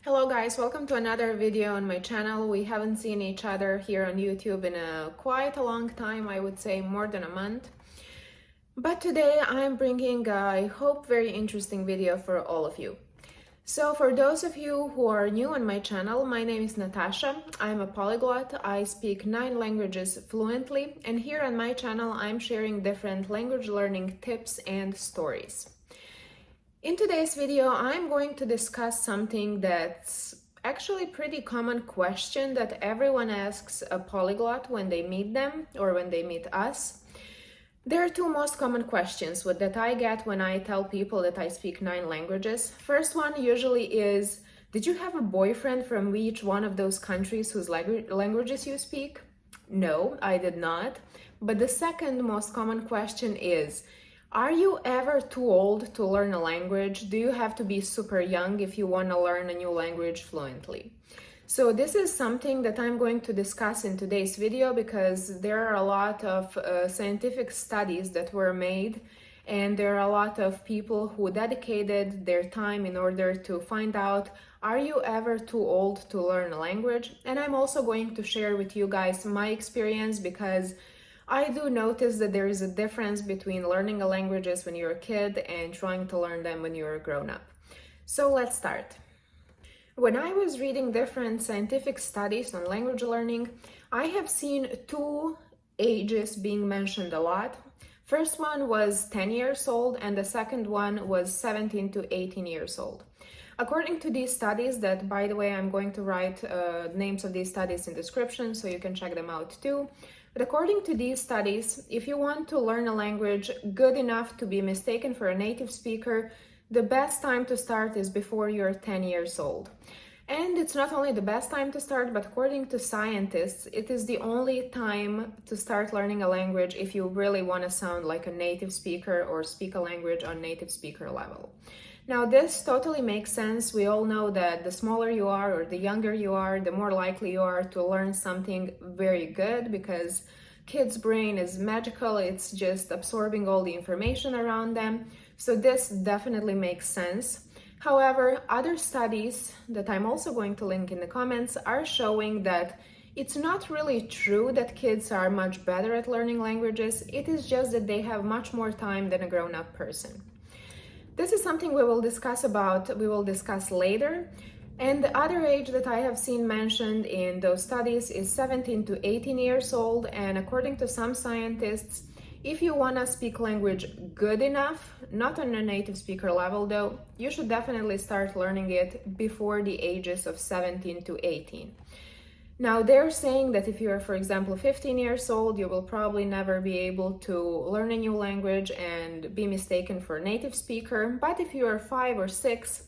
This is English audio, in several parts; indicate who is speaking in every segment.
Speaker 1: Hello guys, welcome to another video on my channel. We haven't seen each other here on YouTube in quite a long time, I would say more than a month. But today I'm bringing, I hope, very interesting video for all of you. So for those of you who are new on my channel, my name is Natasha. I'm a polyglot. I speak 9 languages fluently, and here on my channel I'm sharing different language learning tips and stories. In today's video, I'm going to discuss something that's actually a pretty common question that everyone asks a polyglot when they meet them or when they meet us. There are two most common questions that I get when I tell people that I speak 9 languages. First one usually is, did you have a boyfriend from each one of those countries whose languages you speak? No, I did not. But the second most common question is, are you ever too old to learn a language? Do you have to be super young if you want to learn a new language fluently? So this is something that I'm going to discuss in today's video because there are a lot of scientific studies that were made, and there are a lot of people who dedicated their time in order to find out, are you ever too old to learn a language? And I'm also going to share with you guys my experience because I do notice that there is a difference between learning a languages when you're a kid and trying to learn them when you're a grown-up. So let's start. When I was reading different scientific studies on language learning, I have seen 2 ages being mentioned a lot. First one was 10 years old and the second one was 17 to 18 years old. According to these studies, that by the way, I'm going to write names of these studies in description so you can check them out too. But according to these studies, if you want to learn a language good enough to be mistaken for a native speaker, the best time to start is before you're 10 years old. And it's not only the best time to start, but according to scientists, it is the only time to start learning a language if you really want to sound like a native speaker or speak a language on native speaker level. Now, this totally makes sense. We all know that the smaller you are or the younger you are, the more likely you are to learn something very good because kids' brain is magical. It's just absorbing all the information around them. So this definitely makes sense. However, other studies that I'm also going to link in the comments are showing that it's not really true that kids are much better at learning languages. It is just that they have much more time than a grown-up person. This is something we will discuss later. And the other age that I have seen mentioned in those studies is 17 to 18 years old. And according to some scientists, if you want to speak language good enough, not on a native speaker level though, you should definitely start learning it before the ages of 17 to 18. Now, they're saying that if you're, for example, 15 years old, you will probably never be able to learn a new language and be mistaken for a native speaker. But if you're 5 or 6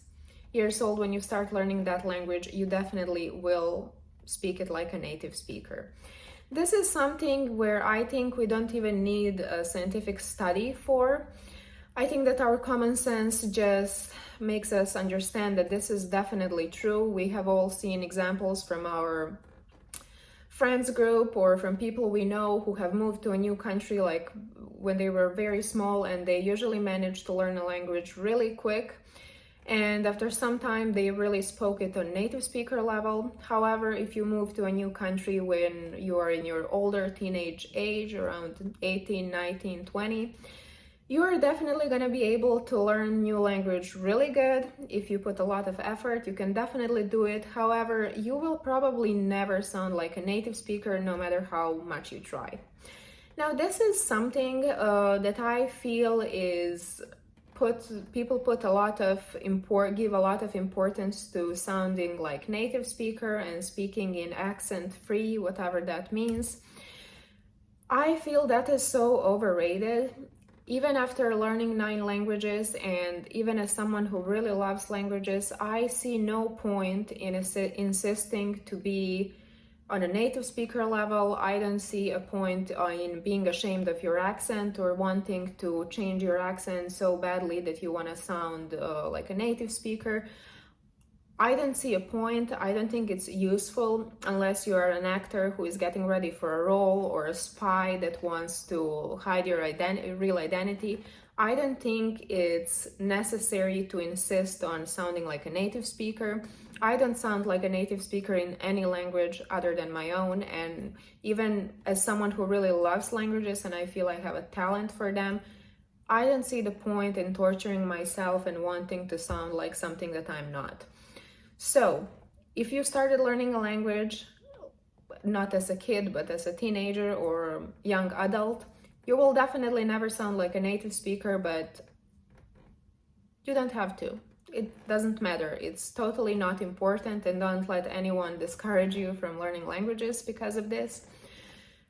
Speaker 1: years old when you start learning that language, you definitely will speak it like a native speaker. This is something where I think we don't even need a scientific study for. I think that our common sense just makes us understand that this is definitely true. We have all seen examples from our friends group or from people we know who have moved to a new country like when they were very small, and they usually managed to learn a language really quick, and after some time they really spoke it on native speaker level. However, if you move to a new country when you are in your older teenage age, around 18, 19, 20, you are definitely going to be able to learn new language really good. If you put a lot of effort, you can definitely do it. However, you will probably never sound like a native speaker no matter how much you try. Now, this is something that I feel is people give a lot of importance to sounding like native speaker and speaking in accent free, whatever that means. I feel that is so overrated. Even after learning 9 languages, and even as someone who really loves languages, I see no point in insisting to be on a native speaker level. I don't see a point in being ashamed of your accent or wanting to change your accent so badly that you want to sound like a native speaker. I don't see a point. I don't think it's useful unless you are an actor who is getting ready for a role or a spy that wants to hide your real identity. I don't think it's necessary to insist on sounding like a native speaker. I don't sound like a native speaker in any language other than my own, and even as someone who really loves languages and I feel I have a talent for them, I don't see the point in torturing myself and wanting to sound like something that I'm not. So, if you started learning a language, not as a kid, but as a teenager or young adult, you will definitely never sound like a native speaker, but you don't have to. It doesn't matter. It's totally not important, and don't let anyone discourage you from learning languages because of this.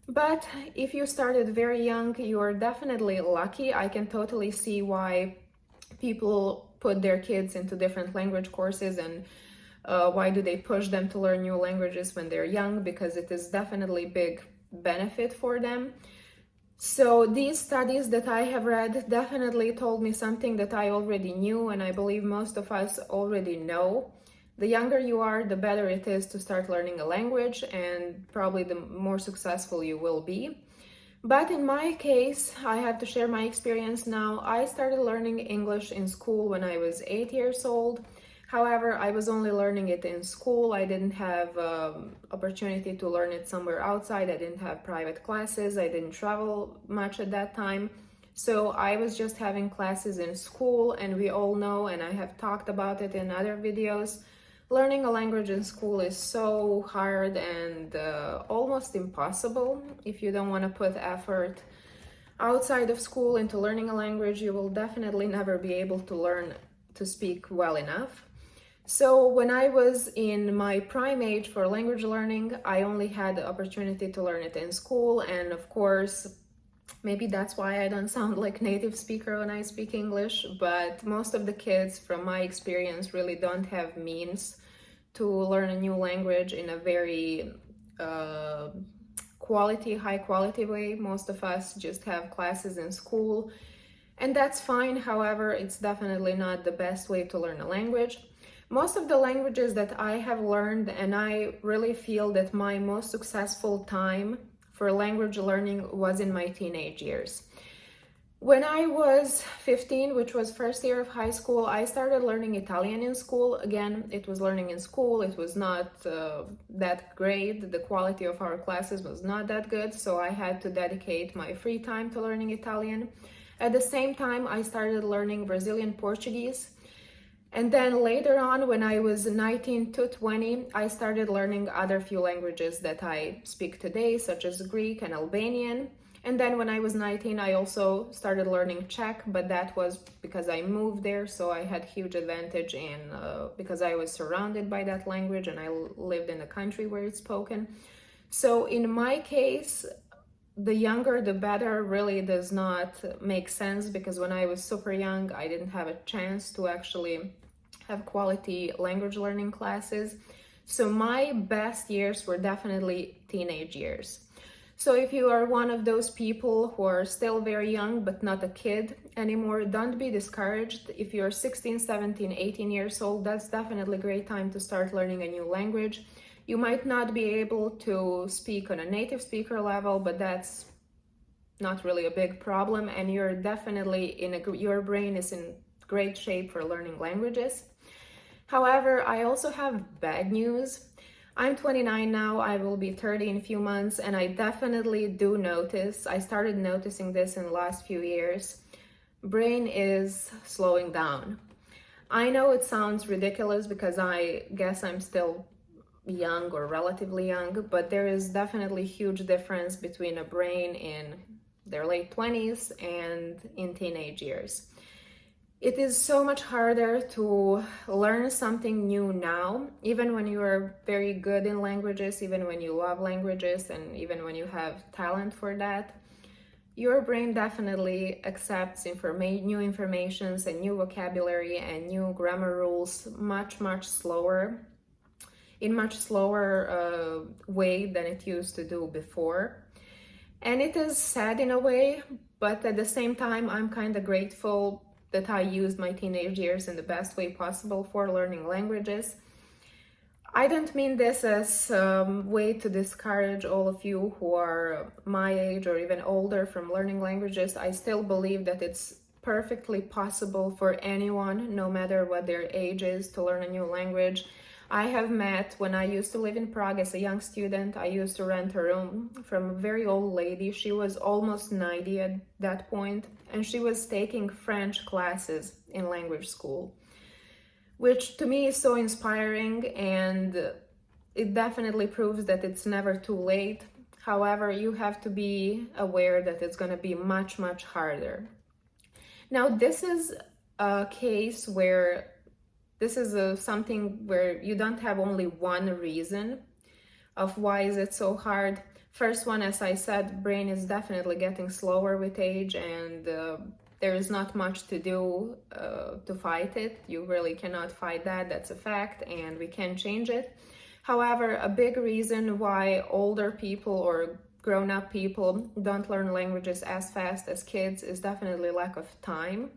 Speaker 1: But if you started very young, you're definitely lucky. I can totally see why people put their kids into different language courses and why do they push them to learn new languages when they're young, because it is definitely big benefit for them. So these studies that I have read definitely told me something that I already knew, and I believe most of us already know. The younger you are, the better it is to start learning a language, and probably the more successful you will be. But in my case, I have to share my experience now. I started learning English in school when I was 8 years old. However, I was only learning it in school. I didn't have opportunity to learn it somewhere outside. I didn't have private classes. I didn't travel much at that time. So I was just having classes in school, and we all know, and I have talked about it in other videos, learning a language in school is so hard and almost impossible. If you don't want to put effort outside of school into learning a language, you will definitely never be able to learn to speak well enough. So when I was in my prime age for language learning, I only had the opportunity to learn it in school, and of course, maybe that's why I don't sound like native speaker when I speak English, but most of the kids from my experience really don't have means to learn a new language in a very high quality way. Most of us just have classes in school, and that's fine. However, it's definitely not the best way to learn a language. Most of the languages that I have learned, and I really feel that my most successful time for language learning was in my teenage years. When I was 15, which was first year of high school, I started learning Italian in school. Again, it was learning in school. It was not that great. The quality of our classes was not that good, so I had to dedicate my free time to learning Italian. At the same time, I started learning Brazilian Portuguese. And then later on, when I was 19 to 20, I started learning other few languages that I speak today, such as Greek and Albanian. And then when I was 19, I also started learning Czech, but that was because I moved there, so I had huge advantage because I was surrounded by that language and I lived in a country where it's spoken. So in my case, the younger the better really does not make sense, because when I was super young, I didn't have a chance to actually have quality language learning classes. So my best years were definitely teenage years. So if you are one of those people who are still very young but not a kid anymore, don't be discouraged. If you're 16, 17, 18 years old, that's definitely a great time to start learning a new language. You might not be able to speak on a native speaker level, but that's not really a big problem, and you're definitely your brain is in great shape for learning languages. However, I also have bad news. I'm 29 now, I will be 30 in a few months, and I definitely do notice, I started noticing this in the last few years, brain is slowing down. I know it sounds ridiculous because I guess I'm still young or relatively young, but there is definitely a huge difference between a brain in their late 20s and in teenage years. It is so much harder to learn something new now, even when you are very good in languages, even when you love languages, and even when you have talent for that. Your brain definitely accepts new informations and new vocabulary and new grammar rules much slower, in much slower way than it used to do before. And it is sad in a way, but at the same time, I'm kind of grateful that I used my teenage years in the best way possible for learning languages. I don't mean this as a way to discourage all of you who are my age or even older from learning languages. I still believe that it's perfectly possible for anyone, no matter what their age is, to learn a new language. I have met, when I used to live in Prague as a young student, I used to rent a room from a very old lady. She was almost 90 at that point, and she was taking French classes in language school, which to me is so inspiring, and it definitely proves that it's never too late. However, you have to be aware that it's going to be much, much harder. Now, this is a case where this is something where you don't have only one reason of why is it so hard. First one, as I said, brain is definitely getting slower with age, and there is not much to do to fight it. You really cannot fight that. That's a fact, and we can change it. However, a big reason why older people or grown-up people don't learn languages as fast as kids is definitely lack of time.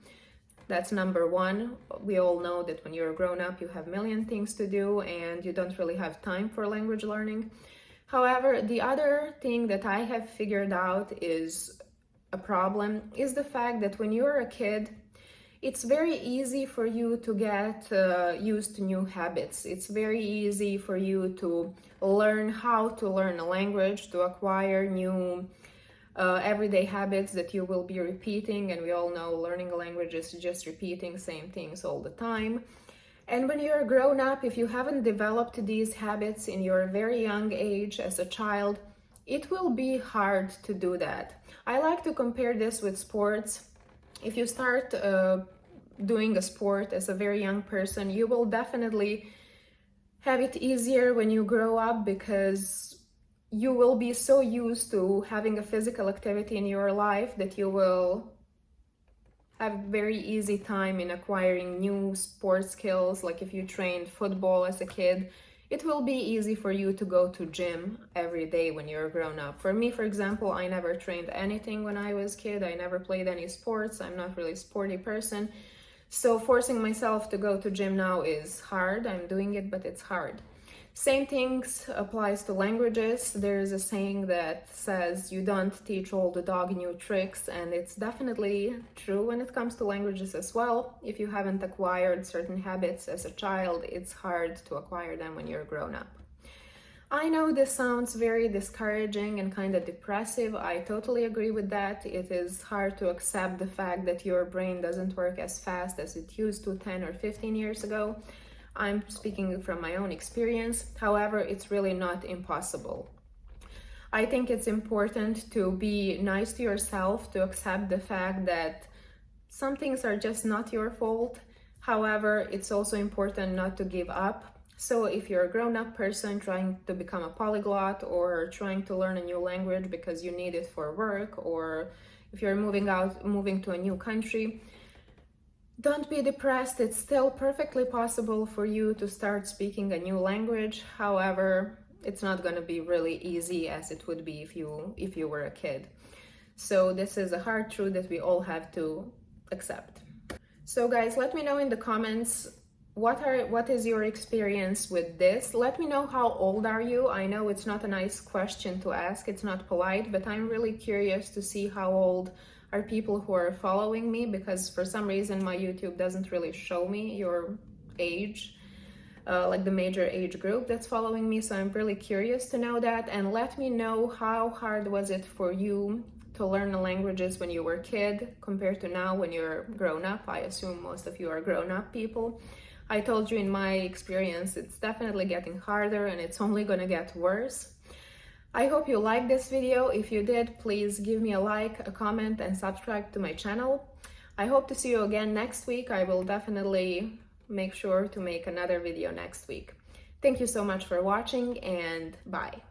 Speaker 1: That's number one. We all know that when you're a grown-up, you have a million things to do and you don't really have time for language learning. However, the other thing that I have figured out is a problem is the fact that when you're a kid, it's very easy for you to get used to new habits. It's very easy for you to learn how to learn a language, to acquire new everyday habits that you will be repeating. And we all know learning a language is just repeating same things all the time. And when you're grown up, if you haven't developed these habits in your very young age as a child, it will be hard to do that. I like to compare this with sports. If you start doing a sport as a very young person, you will definitely have it easier when you grow up, because you will be so used to having a physical activity in your life that you will have very easy time in acquiring new sport skills. Like if you trained football as a kid, it will be easy for you to go to gym every day when you're grown up. For me, for example, I never trained anything when I was a kid. I never played any sports. I'm not really a sporty person. So forcing myself to go to gym now is hard. I'm doing it, but it's hard. Same things applies to languages. There's a saying that says you don't teach old dog new tricks, and it's definitely true when it comes to languages as well. If you haven't acquired certain habits as a child, it's hard to acquire them when you're grown up. I know this sounds very discouraging and kind of depressive. I totally agree with that. It is hard to accept the fact that your brain doesn't work as fast as it used to 10 or 15 years ago. I'm speaking from my own experience. However, it's really not impossible. I think it's important to be nice to yourself, to accept the fact that some things are just not your fault. However, it's also important not to give up. So if you're a grown-up person trying to become a polyglot or trying to learn a new language because you need it for work, or if you're moving to a new country, don't be depressed. It's still perfectly possible for you to start speaking a new language. However, it's not going to be really easy as it would be if you were a kid. So this is a hard truth that we all have to accept. So guys, let me know in the comments what is your experience with this. Let me know how old are you. I know it's not a nice question to ask, it's not polite, but I'm really curious to see how old are people who are following me, because for some reason my YouTube doesn't really show me your age, like the major age group that's following me. So I'm really curious to know that, and let me know how hard was it for you to learn the languages when you were a kid compared to now when you're grown up. I assume most of you are grown up people. I told you in my experience, it's definitely getting harder and it's only gonna get worse. I hope you liked this video. If you did, please give me a like, a comment, and subscribe to my channel. I hope to see you again next week. I will definitely make sure to make another video next week. Thank you so much for watching, and bye.